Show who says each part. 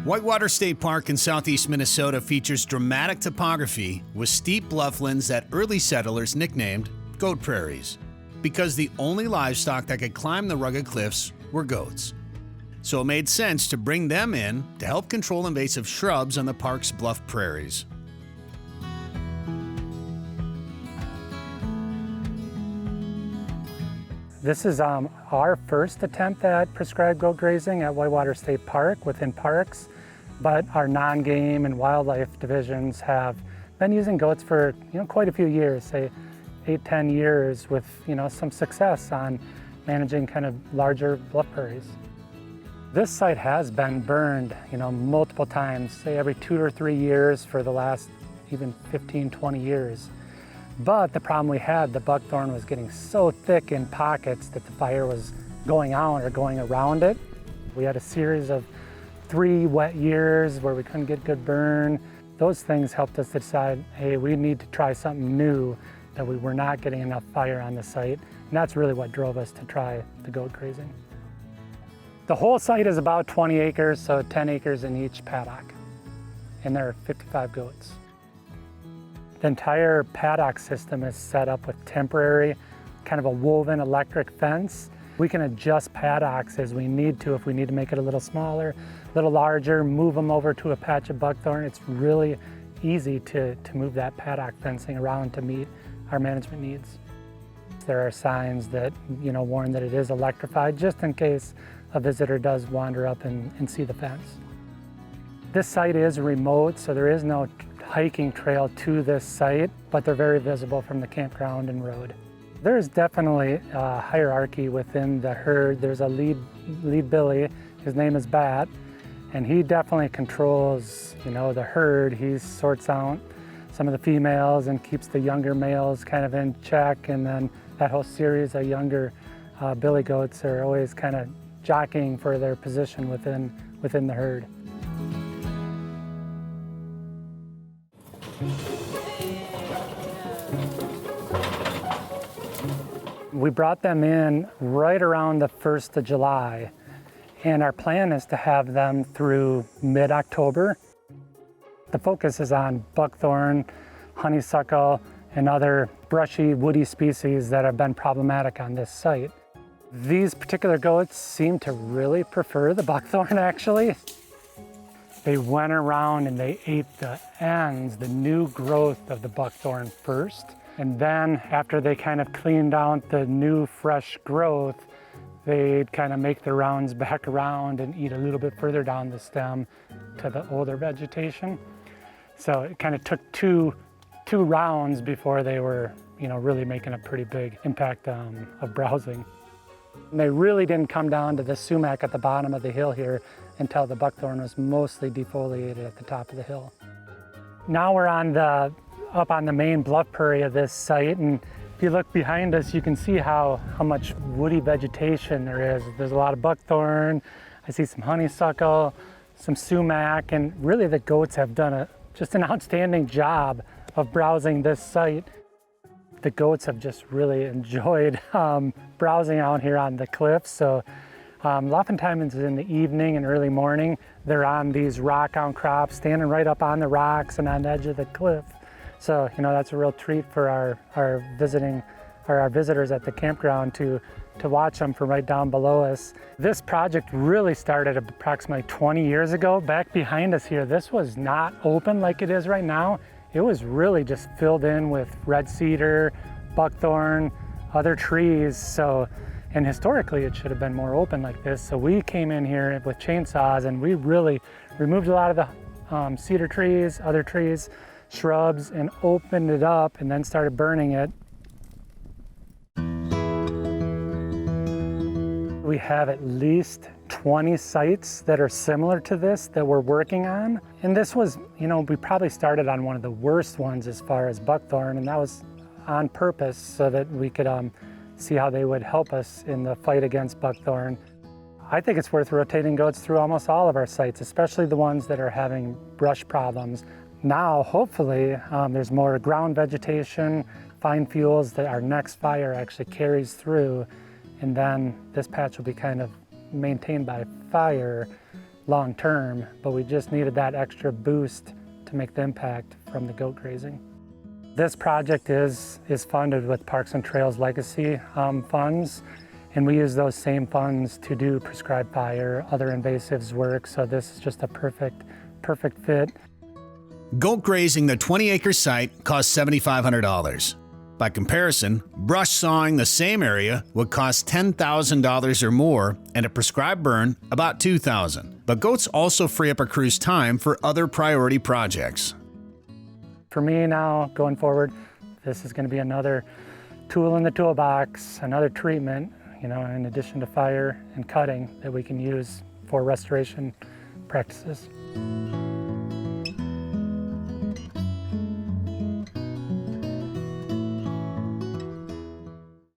Speaker 1: Whitewater State Park in southeast Minnesota features dramatic topography with steep blufflands that early settlers nicknamed goat prairies, because the only livestock that could climb the rugged cliffs were goats. So it made sense to bring them in to help control invasive shrubs on the park's bluff prairies.
Speaker 2: This is our first attempt at prescribed goat grazing at Whitewater State Park within parks, but our non-game and wildlife divisions have been using goats for quite a few years, say 8-10 years, with some success on managing kind of larger bluff prairies. This site has been burned multiple times, say every 2 or 3 years for the last even 15-20 years. But the problem we had, the buckthorn was getting so thick in pockets that the fire was going out or going around it. We had a series of 3 wet years where we couldn't get good burn. Those things helped us decide, hey, we need to try something new, that we were not getting enough fire on the site. And that's really what drove us to try the goat grazing. The whole site is about 20 acres, so 10 acres in each paddock. And there are 55 goats. The entire paddock system is set up with temporary, kind of a woven electric fence. We can adjust paddocks as we need to. If we need to make it a little smaller, a little larger, move them over to a patch of buckthorn. It's really easy to move that paddock fencing around to meet our management needs. There are signs that warn that it is electrified, just in case a visitor does wander up and see the fence. This site is remote, so there is no hiking trail to this site, but they're very visible from the campground and road. There's definitely a hierarchy within the herd. There's a lead Billy, his name is Bat, and he definitely controls the herd. He sorts out some of the females and keeps the younger males kind of in check, and then that whole series of younger billy goats are always kind of jockeying for their position within the herd. We brought them in right around the 1st of July, and our plan is to have them through mid-October. The focus is on buckthorn, honeysuckle, and other brushy, woody species that have been problematic on this site. These particular goats seem to really prefer the buckthorn, actually. They went around and they ate the ends, the new growth of the buckthorn first. And then after they kind of cleaned out the new fresh growth, they'd kind of make the rounds back around and eat a little bit further down the stem to the older vegetation. So it kind of took two rounds before they were, really making a pretty big impact of browsing. And they really didn't come down to the sumac at the bottom of the hill here until the buckthorn was mostly defoliated at the top of the hill. Now we're up on the main bluff prairie of this site, and if you look behind us, you can see how much woody vegetation there is. There's a lot of buckthorn. I see some honeysuckle, some sumac, and really the goats have done just an outstanding job of browsing this site. The goats have just really enjoyed browsing out here on the cliffs. So oftentimes in the evening and early morning, they're on these rock outcrops, standing right up on the rocks and on the edge of the cliff. So, that's a real treat for our visitors at the campground to watch them from right down below us. This project really started approximately 20 years ago. Back behind us here, this was not open like it is right now. It was really just filled in with red cedar, buckthorn, other trees. And historically it should have been more open like this. So we came in here with chainsaws and we really removed a lot of the cedar trees, other trees, shrubs, and opened it up and then started burning it. We have at least 20 sites that are similar to this that we're working on. And this was, we probably started on one of the worst ones as far as buckthorn, and that was on purpose so that we could see how they would help us in the fight against buckthorn. I think it's worth rotating goats through almost all of our sites, especially the ones that are having brush problems. Now, hopefully, there's more ground vegetation, fine fuels that our next fire actually carries through, and then this patch will be kind of maintained by fire long term, but we just needed that extra boost to make the impact from the goat grazing. This project is funded with Parks and Trails Legacy funds, and we use those same funds to do prescribed fire, other invasives work, so this is just a perfect fit.
Speaker 1: Goat grazing the 20-acre site cost $7,500. By comparison, brush sawing the same area would cost $10,000 or more, and a prescribed burn about $2,000. But goats also free up a crew's time for other priority projects.
Speaker 2: For me now, going forward, this is going to be another tool in the toolbox, another treatment, in addition to fire and cutting that we can use for restoration practices.